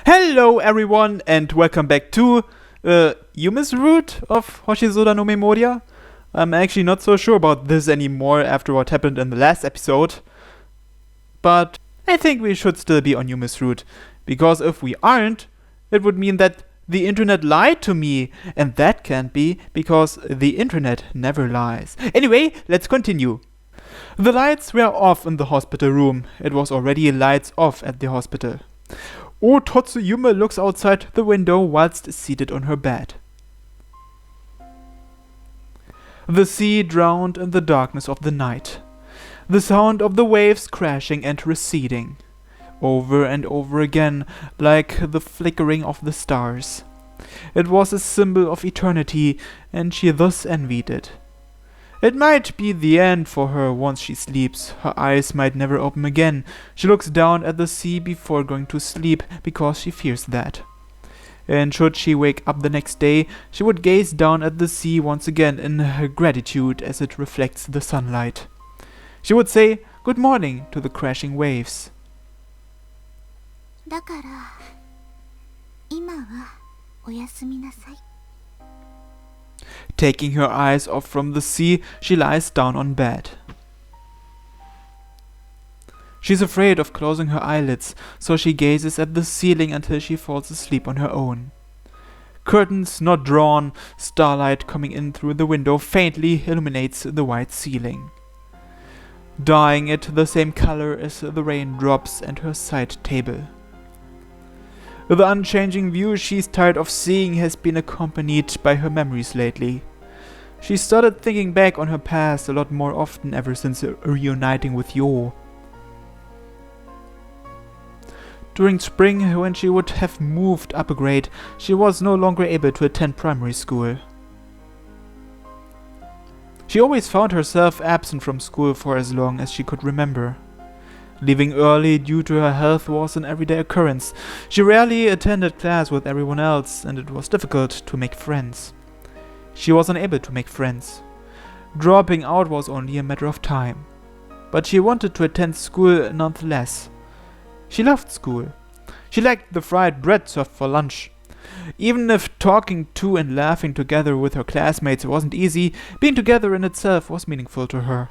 Hello everyone and welcome back to Yume's route of Hoshizora no Memoria. I'm actually not so sure about this anymore after what happened in the last episode. But I think we should still be on Yume's route. Because if we aren't, it would mean that the internet lied to me. And that can't be, because the internet never lies. Anyway, let's continue. The lights were off in the hospital room. It was already lights off at the hospital. Totsu Yume looks outside the window whilst seated on her bed. The sea drowned in the darkness of the night. The sound of the waves crashing and receding, over and over again, like the flickering of the stars. It was a symbol of eternity, and she thus envied it. It might be the end for her once she sleeps. Her eyes might never open again. She looks down at the sea before going to sleep because she fears that. And should she wake up the next day, she would gaze down at the sea once again in her gratitude as it reflects the sunlight. She would say good morning to the crashing waves. だから今はおやすみなさい. Taking her eyes off from the sea, she lies down on bed. She's afraid of closing her eyelids, so she gazes at the ceiling until she falls asleep on her own. Curtains not drawn, starlight coming in through the window faintly illuminates the white ceiling, dyeing it the same color as the raindrops and her side table. The unchanging view she's tired of seeing has been accompanied by her memories lately. She started thinking back on her past a lot more often ever since reuniting with Yo. During spring, when she would have moved up a grade, she was no longer able to attend primary school. She always found herself absent from school for as long as she could remember. Leaving early due to her health was an everyday occurrence. She rarely attended class with everyone else, and it was difficult to make friends. She was unable to make friends. Dropping out was only a matter of time. But she wanted to attend school nonetheless. She loved school. She liked the fried bread served for lunch. Even if talking to and laughing together with her classmates wasn't easy, being together in itself was meaningful to her.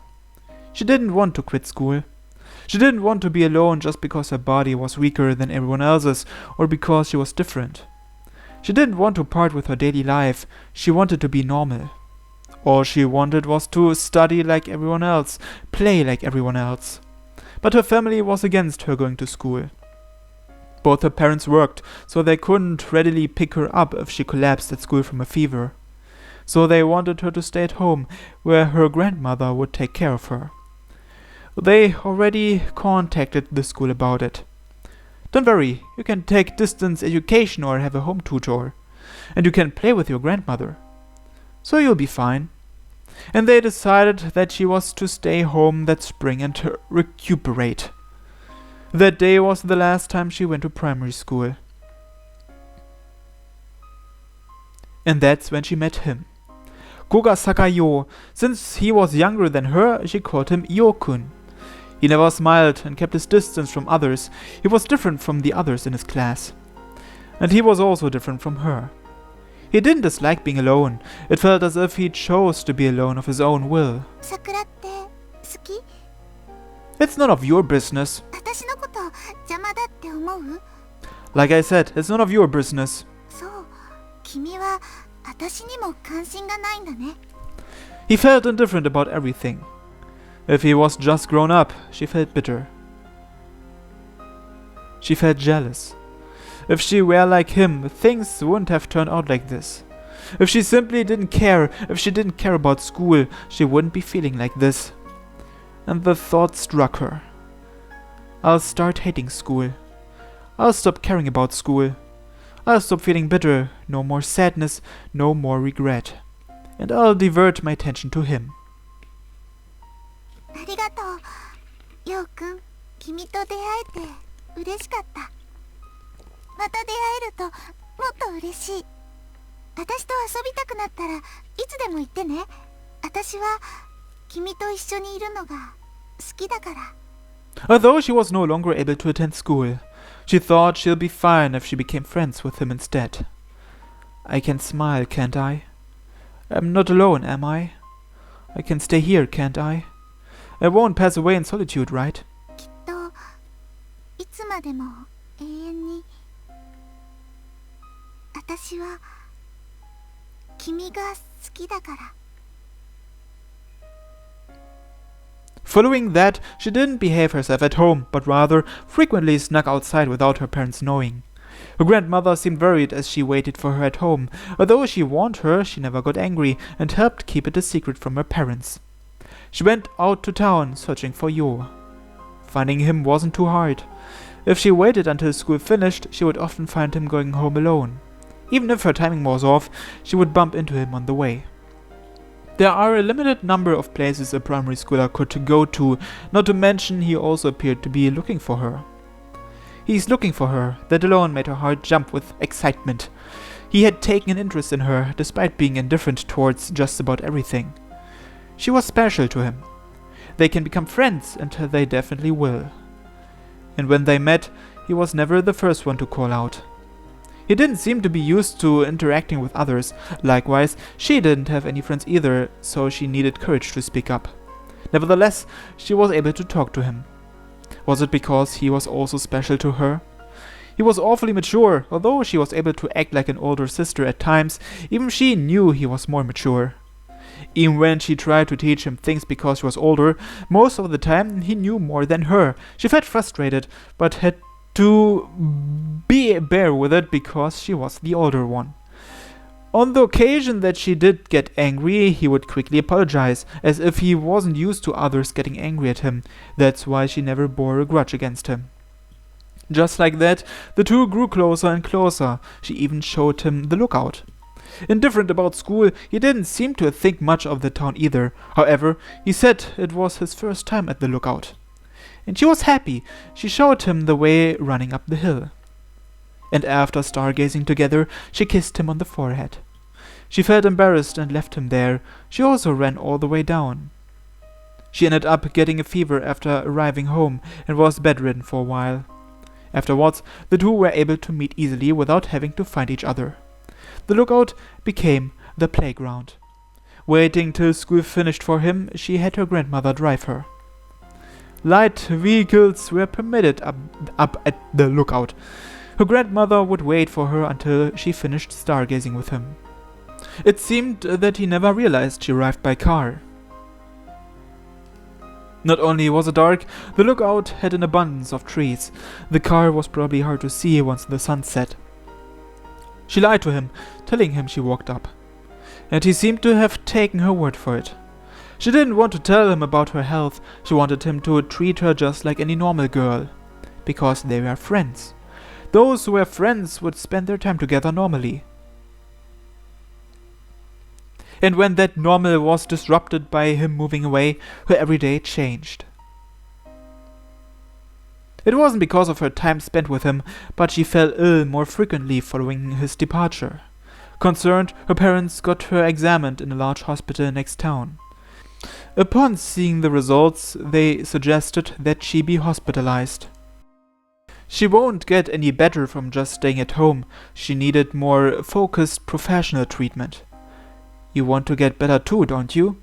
She didn't want to quit school. She didn't want to be alone just because her body was weaker than everyone else's or because she was different. She didn't want to part with her daily life. She wanted to be normal. All she wanted was to study like everyone else, play like everyone else. But her family was against her going to school. Both her parents worked, so they couldn't readily pick her up if she collapsed at school from a fever. So they wanted her to stay at home, where her grandmother would take care of her. They already contacted the school about it. Don't worry, you can take distance education or have a home tutor. And you can play with your grandmother. So you'll be fine. And they decided that she was to stay home that spring and to recuperate. That day was the last time she went to primary school. And that's when she met him. Koga Sakayo. Since he was younger than her, she called him Yo-kun. He never smiled and kept his distance from others. He was different from the others in his class. And he was also different from her. He didn't dislike being alone. It felt as if he chose to be alone of his own will. It's none of your business. Like I said, it's none of your business. He felt indifferent about everything. If he was just grown up, she felt bitter. She felt jealous. If she were like him, things wouldn't have turned out like this. If she simply didn't care, if she didn't care about school, she wouldn't be feeling like this. And the thought struck her. I'll start hating school. I'll stop caring about school. I'll stop feeling bitter, no more sadness, no more regret. And I'll divert my attention to him. ありがとう、ようくん。君と出会えて嬉しかった。また出会えるともっと嬉しい。私と遊びたくなったらいつでも言ってね。私は君と一緒にいるのが好きだから。Although she was no longer able to attend school, She thought she'll be fine if she became friends with him instead. I can smile, can't I? I'm not alone, am I? I can stay here, can't I? I won't pass away in solitude, right? きっといつまでも永遠に私は君が好きだから。 Following that, she didn't behave herself at home, but rather frequently snuck outside without her parents knowing. Her grandmother seemed worried as she waited for her at home. Although she warned her, she never got angry and helped keep it a secret from her parents. She went out to town searching for Yo. Finding him wasn't too hard. If she waited until school finished, she would often find him going home alone. Even if her timing was off, she would bump into him on the way. There are a limited number of places a primary schooler could go to, not to mention he also appeared to be looking for her. He's looking for her. That alone made her heart jump with excitement. He had taken an interest in her, despite being indifferent towards just about everything. She was special to him. They can become friends, and they definitely will. And when they met, he was never the first one to call out. He didn't seem to be used to interacting with others. Likewise, she didn't have any friends either, so she needed courage to speak up. Nevertheless, she was able to talk to him. Was it because he was also special to her? He was awfully mature. Although she was able to act like an older sister at times, even she knew he was more mature. Even when she tried to teach him things because she was older, most of the time he knew more than her. She felt frustrated, but had to bear with it because she was the older one. On the occasion that she did get angry, he would quickly apologize, as if he wasn't used to others getting angry at him. That's why she never bore a grudge against him. Just like that, the two grew closer and closer. She even showed him the lookout. Indifferent about school, he didn't seem to think much of the town either. However, he said it was his first time at the lookout. And she was happy. She showed him the way running up the hill. And after stargazing together, she kissed him on the forehead. She felt embarrassed and left him there. She also ran all the way down. She ended up getting a fever after arriving home and was bedridden for a while. Afterwards, the two were able to meet easily without having to find each other. The lookout became the playground. Waiting till school finished for him, she had her grandmother drive her. Light vehicles were permitted up at the lookout. Her grandmother would wait for her until she finished stargazing with him. It seemed that he never realized she arrived by car. Not only was it dark, the lookout had an abundance of trees. The car was probably hard to see once the sun set. She lied to him, telling him she walked up. And he seemed to have taken her word for it. She didn't want to tell him about her health. She wanted him to treat her just like any normal girl. Because they were friends. Those who were friends would spend their time together normally. And when that normal was disrupted by him moving away, her everyday changed. It wasn't because of her time spent with him, but she fell ill more frequently following his departure. Concerned, her parents got her examined in a large hospital next town. Upon seeing the results, they suggested that she be hospitalized. She won't get any better from just staying at home. She needed more focused professional treatment. You want to get better too, don't you?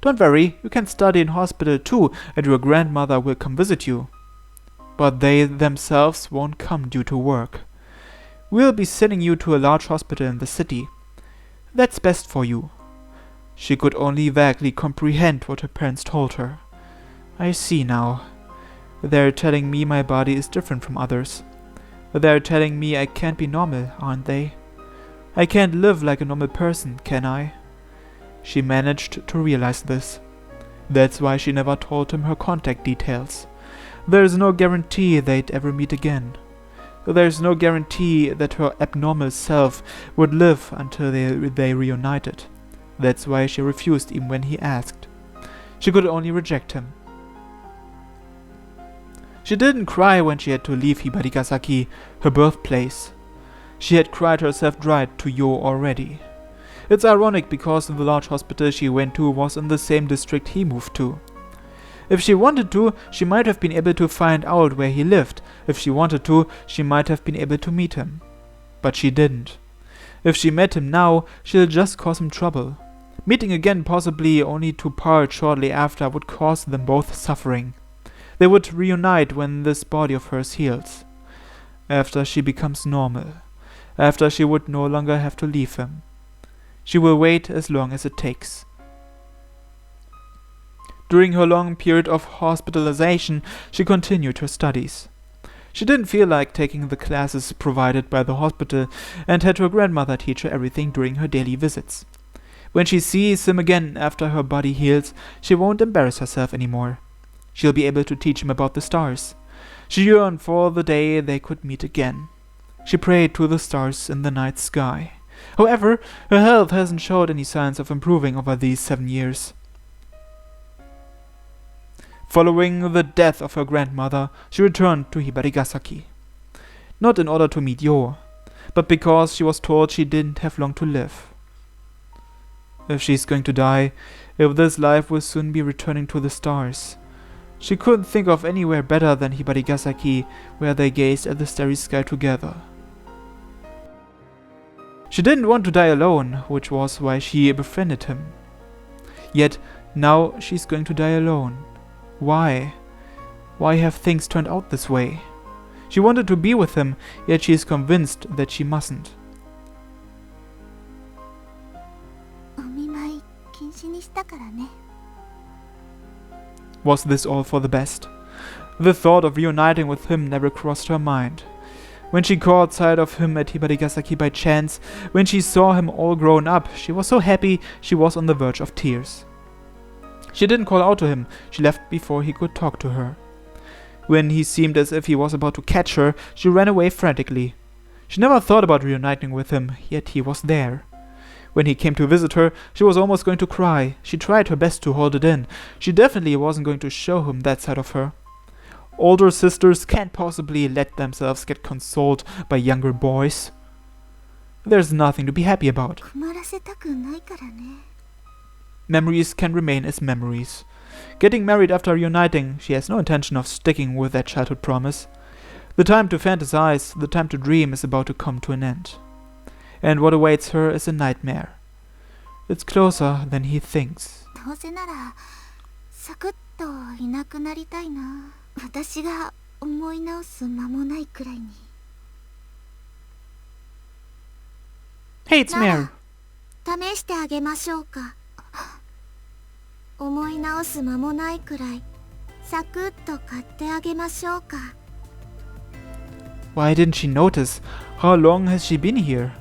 Don't worry, you can study in hospital too, and your grandmother will come visit you. But they themselves won't come due to work. We'll be sending you to a large hospital in the city. That's best for you. She could only vaguely comprehend what her parents told her. I see now. They're telling me my body is different from others. They're telling me I can't be normal, aren't they? I can't live like a normal person, can I? She managed to realize this. That's why she never told him her contact details. There's no guarantee they'd ever meet again. There's no guarantee that her abnormal self would live until they reunited. That's why she refused even when he asked. She could only reject him. She didn't cry when she had to leave Hibarigasaki, her birthplace. She had cried herself dry to Yo already. It's ironic because the large hospital she went to was in the same district he moved to. If she wanted to, she might have been able to find out where he lived. If she wanted to, she might have been able to meet him. But she didn't. If she met him now, she'll just cause him trouble. Meeting again, possibly only to part shortly after, would cause them both suffering. They would reunite when this body of hers heals. After she becomes normal. After she would no longer have to leave him. She will wait as long as it takes. During her long period of hospitalization, she continued her studies. She didn't feel like taking the classes provided by the hospital and had her grandmother teach her everything during her daily visits. When she sees him again after her body heals, she won't embarrass herself anymore. She'll be able to teach him about the stars. She yearned for the day they could meet again. She prayed to the stars in the night sky. However, her health hasn't showed any signs of improving over these 7 years. Following the death of her grandmother, she returned to Hibarigasaki. Not in order to meet Yo, but because she was told she didn't have long to live. If she's going to die, if this life will soon be returning to the stars. She couldn't think of anywhere better than Hibarigasaki, where they gazed at the starry sky together. She didn't want to die alone, which was why she befriended him. Yet, now she's going to die alone. Why? Why have things turned out this way? She wanted to be with him, yet she is convinced that she mustn't. Was this all for the best? The thought of reuniting with him never crossed her mind. When she caught sight of him at Hibarigasaki by chance, when she saw him all grown up, she was so happy she was on the verge of tears. She didn't call out to him, she left before he could talk to her. When he seemed as if he was about to catch her, she ran away frantically. She never thought about reuniting with him, yet he was there. When he came to visit her, she was almost going to cry. She tried her best to hold it in. She definitely wasn't going to show him that side of her. Older sisters can't possibly let themselves get consoled by younger boys. There's nothing to be happy about. Memories can remain as memories. Getting married after reuniting, she has no intention of sticking with that childhood promise. The time to fantasize, the time to dream is about to come to an end. And what awaits her is a nightmare. It's closer than he thinks. Hey, it's Mare. 思い直す間もないくらいサクッと買ってあげましょうか Why didn't she notice? How long has she been here?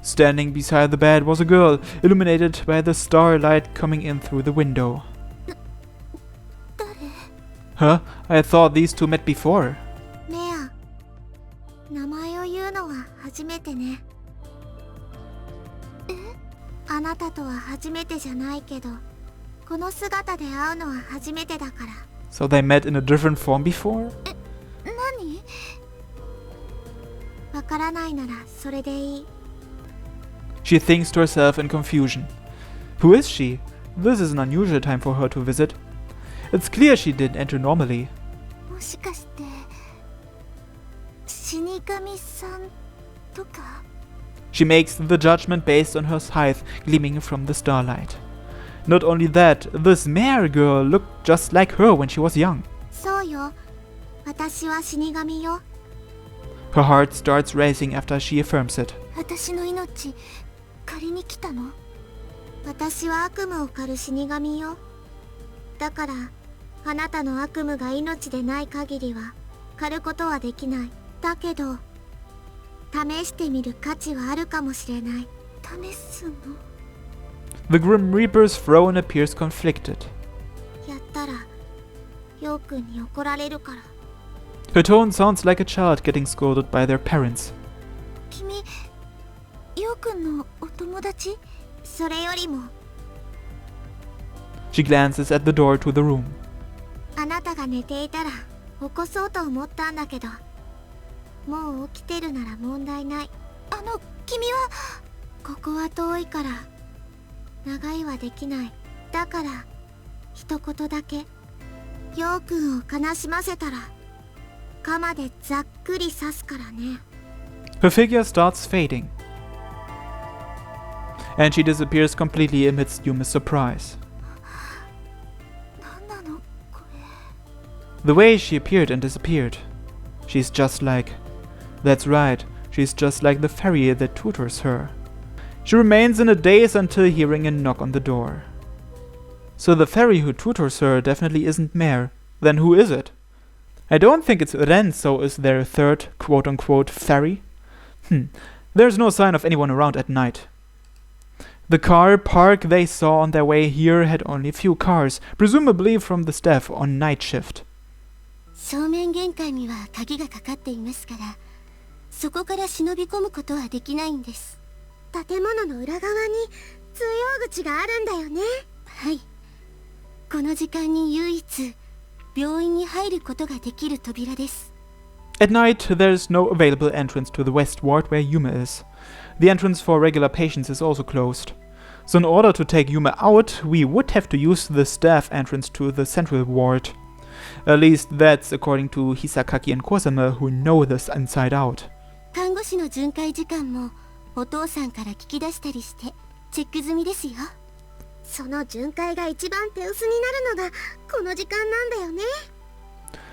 Standing beside the bed was a girl, illuminated by the starlight coming in through the window. 誰 Huh? I thought these two met before. メア名前を言うのは初めてねえあなたとは初めてじゃないけどこの姿で会うのは初めてだから So they met in a different form before? 何わからないならそれでいい She thinks to herself in confusion. Who is she? This is an unusual time for her to visit. It's clear she didn't enter normally. もしかして死神さんとか She makes the judgment based on her scythe gleaming from the starlight. Not only that, this Mare girl looked just like her when she was young. そうよ私は死神よ Her heart starts racing after she affirms it. 私の命借りに来たの私は悪夢を狩る死神よだからあなたの悪夢が命でない限りは狩ることはできないだけど試してみる価値はあるかもしれない試すの The Grim Reaper's throne appears conflicted. やったらヨウくんに怒られるから Her tone sounds like a child getting scolded by their parents. 君ヨウくんのお友達それよりも She glances at the door to the room. あなたが寝ていたら起こそうと思ったんだけどもう起きてるなら問題ない君はここは遠いから長いはできないだから一言だけようくんを悲しませたら鎌でざっくり刺すからね。 Her figure starts fading, and she disappears completely amidst Yume's surprise. なんなのこれ。 The way she appeared and disappeared. She's just like... That's right, she's just like the fairy that tutors her. She remains in a daze until hearing a knock on the door. So the fairy who tutors her definitely isn't Mare. Then who is it? I don't think it's Ren, so is there a third quote-unquote fairy? There's no sign of anyone around at night. The car park they saw on their way here had only a few cars, presumably from the staff on night shift. 正面玄関には鍵がかかっていますから、そこから忍び込むことはできないんです。建物の裏側に通用口があるんだよね。はい。この時間に唯一病院に入ることができる扉です。At night, there's no available entrance to the west ward where Yume is. The entrance for regular patients is also closed. So in order to take Yume out, we would have to use the staff entrance to the central ward. At least that's according to Hisakaki and Kosame, who know this inside out. 看護師の巡回時間もお父さんから聞き出したりしてチェック済みですよ。その巡回が一番手薄になるのがこの時間なんだよね。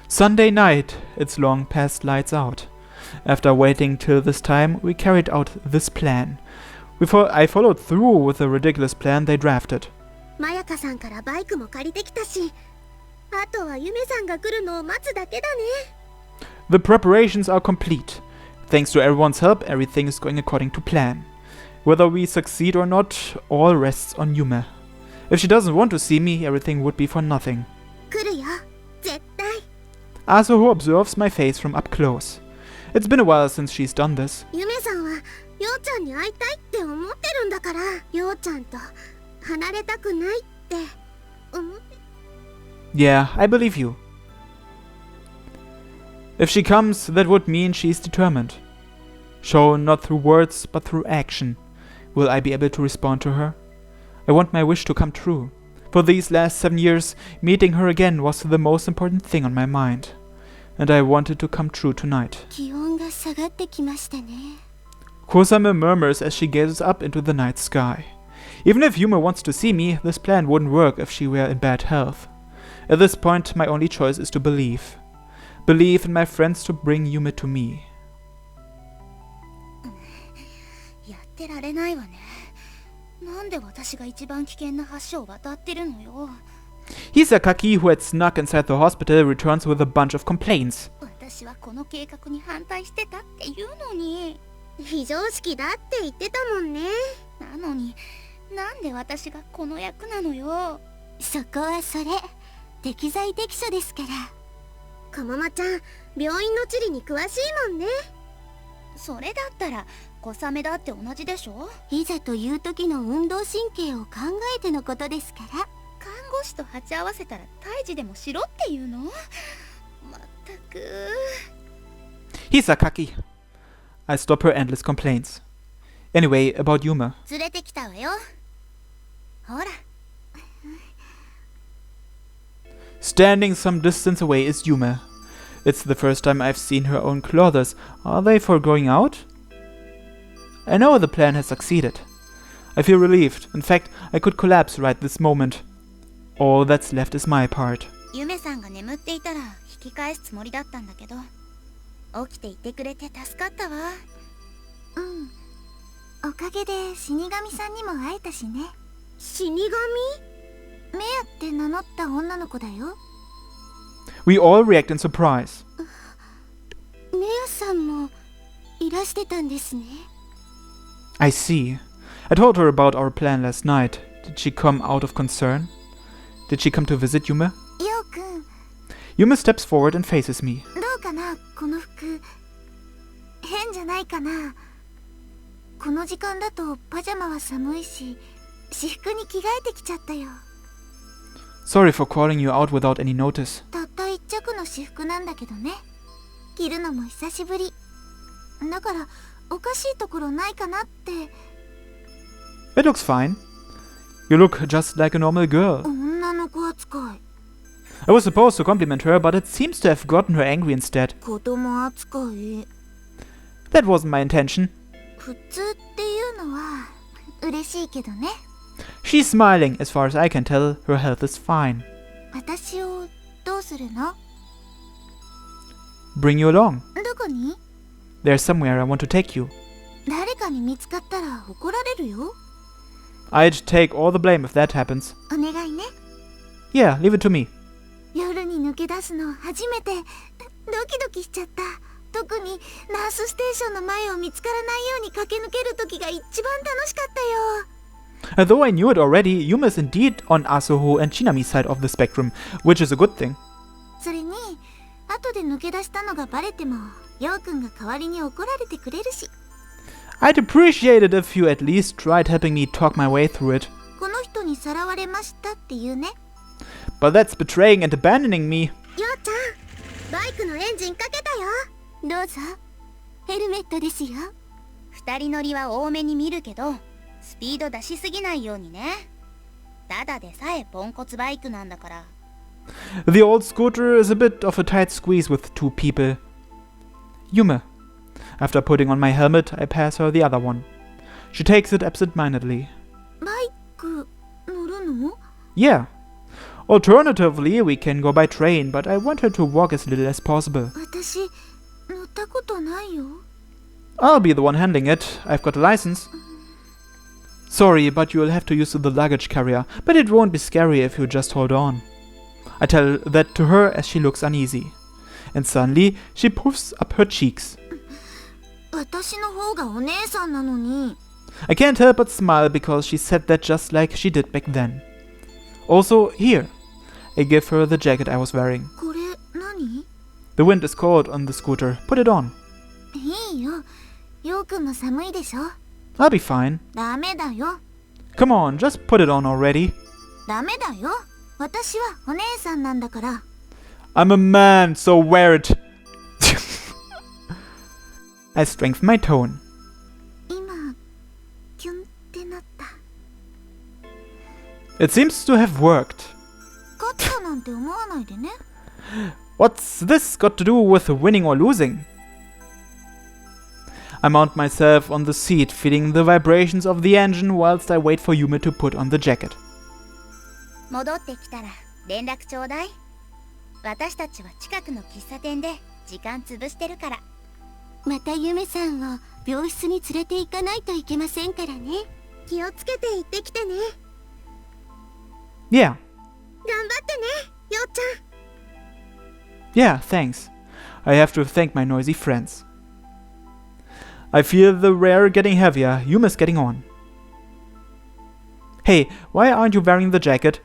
Sunday night, it's long past lights out. After waiting till this time, we carried out this plan. I followed through with the ridiculous plan they drafted. まやかさんからバイクも借りてきたし、あとはゆめさんが来るのを待つだけだね。The preparations are complete. Thanks to everyone's help, everything is going according to plan. Whether we succeed or not, all rests on Yume. If she doesn't want to see me, everything would be for nothing. 来るよ、絶対。Asuho observes my face from up close. It's been a while since she's done this. ゆめさんはようちゃんに会いたいって思ってるんだから、ようちゃんと離れたくないって思って。Yeah, I believe you. If she comes, that would mean she's determined. Shown not through words, but through action. Will I be able to respond to her? I want my wish to come true. For these last 7 years, meeting her again was the most important thing on my mind. And I want it to come true tonight. 気温が下がってきましたね。 Kosame murmurs as she gazes up into the night sky. Even if Yume wants to see me, this plan wouldn't work if she were in bad health. At this point, my only choice is to believe. Believe in my friends to bring Yume to me. やってられないわね。なんで私が一番危険な橋を渡ってるのよ。Hisakaki, who had snuck inside the hospital, returns with a bunch of complaints. 私はこの計画に反対してたって言うのに。非常識だって言ってたもんね。なのに、なんで私がこの役なのよ。そこはそれ、適材適所ですから。かままちゃん、病院の地理に詳しいもんね。それだったら小雨だって同じでしょ。いざという時の運動神経を考えてのことですから。看護師と鉢合わせたら胎児でもしろっていうの。まったく。Hisakaki. I stop her endless complaints. Anyway, about Yume. 連れてきたわよ。ほら。Standing some distance away is Yume. It's the first time I've seen her own clothes. Are they for going out? I know the plan has succeeded. I feel relieved. In fact, I could collapse right this moment. All that's left is my part. ゆめさんが眠っていたら引き返すつもりだったんだけど、起きていてくれて助かったわ。うん。おかげで死神さんにも会えたしね。死神？メアって名乗った女の子だよ。We all react in surprise. メアさんもいらしてたんですね。I see. I told her about our plan last night. Did she come out of concern? Did she come to visit Yume? ようくん。Yume steps forward and faces me. どうかな、この服。変じゃないかな。この時間だとパジャマは寒いし、私服に着替えてきちゃったよ。Sorry for calling you out without any notice. たった一着の私服なんだけどね。着るのも久しぶり。だからおかしいところないかなって。It looks fine. You look just like a normal girl. 女の子扱い。I was supposed to compliment her, but it seems to have gotten her angry instead. 子供扱い。 That wasn't my intention. 普通っていうのは嬉しいけどね。 She's smiling. As far as I can tell, her health is fine. 私をどうするの？ Bring you along. どこに？ There's somewhere I want to take you. 誰かに見つかったら怒られるよ。 I'd take all the blame if that happens. お願いね。 Yeah, leave it to me. 夜に抜け出すの初めてドキドキしちゃった。特にナースステーションの前を見つからないように駆け抜ける時が一番楽しかったよ。 Though I knew it already, Yume is indeed on Asuho and Shinami's side of the spectrum, which is a good thing. それに後で抜け出したのがバレてもヨウくんが代わりに怒られてくれるし。 I'd appreciate it if you at least tried helping me talk my way through it. この人にさらわれましたって言うね。 But that's betraying and abandoning me. ヨウちゃん、バイクのエンジンかけたよ。どうぞ。ヘルメットですよ。二人乗りは多めに見るけど、スピード出しすぎないようにね。ただでさえポンコツバイクなんだから。 The old scooter is a bit of a tight squeeze with two people. Yume. After putting on my helmet, I pass her the other one. She takes it absent-mindedly. バイク乗るの？ Yeah. Alternatively, we can go by train, but I want her to walk as little as possible. 私乗ったことないよ。 I'll be the one handling it. I've got a license. Sorry, but you'll have to use the luggage carrier, but it won't be scary if you just hold on. I tell that to her as she looks uneasy. And suddenly, she puffs up her cheeks. 私の方がお姉さんなのに。 I can't help but smile because she said that just like she did back then. Also, here. I give her the jacket I was wearing. これ何？ The wind is cold on the scooter. Put it on. いいよ。ヨウくんも寒いでしょ。 I'll be fine. ダメだよ。 Come on, just put it on already. ダメだよ。私はお姉さんなんだから。 I'm a man, so wear it. I strengthen my tone. 今、キュンってなった。 It seems to have worked. 勝ったなんて思わないでね。 What's this got to do with winning or losing? I mount myself on the seat, feeling the vibrations of the engine whilst I wait for Yume to put on the jacket. 戻ってきたら連絡ちょうだい。私たちは近くの喫茶店で時間潰してるから。またユメさんを病室に連れて行かないといけませんからね。気をつけて行ってきてね。 Yeah. 頑張ってね、ようちゃん。 Yeah, thanks. I have to thank my noisy friends. I feel the rear getting heavier. Yume's getting on. Hey, why aren't you wearing the jacket?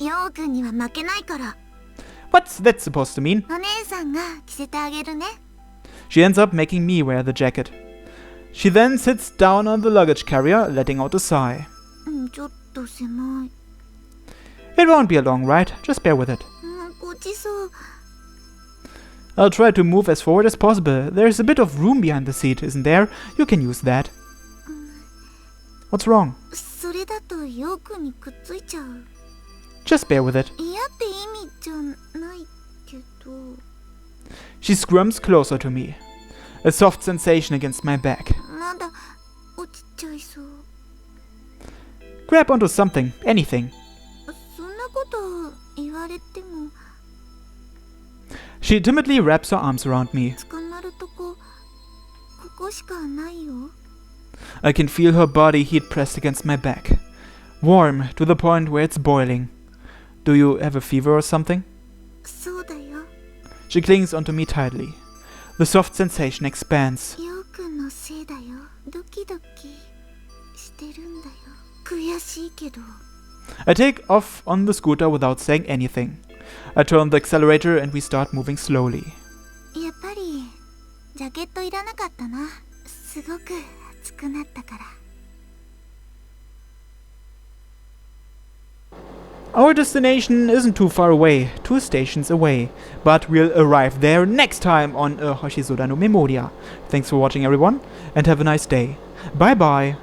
ヨウくんには負けないから。 What's that supposed to mean? お姉さんが着せてあげるね。 She ends up making me wear the jacket. She then sits down on the luggage carrier, letting out a sigh. ちょっと狭い。 It won't be a long ride, just bear with it. ごちそう。 I'll try to move as forward as possible. There's a bit of room behind the seat, isn't there? You can use that. What's wrong? それだとヨウくんにくっついちゃう。 Just bear with it. 嫌って意味じゃないけど。 She squirms closer to me. A soft sensation against my back. まだ落ちちゃいそう。 Grab onto something, anything. そんなこと言われても。 She timidly wraps her arms around me. 捕まるとここしかないよ。 I can feel her body heat pressed against my back. Warm to the point where it's boiling. Do you have a fever or something? そうだよ。 She clings onto me tightly. The soft sensation expands. ヨウくんのせいだよ。ドキドキしてるんだよ。悔しいけど。 I take off on the scooter without saying anything. I turn the accelerator and we start moving slowly. やっぱりジャケットいらなかったな。すごく暑くなったから。 Our destination isn't too far away, 2 stations away, but we'll arrive there next time on Hoshizora no Memoria. Thanks for watching everyone, and have a nice day. Bye bye!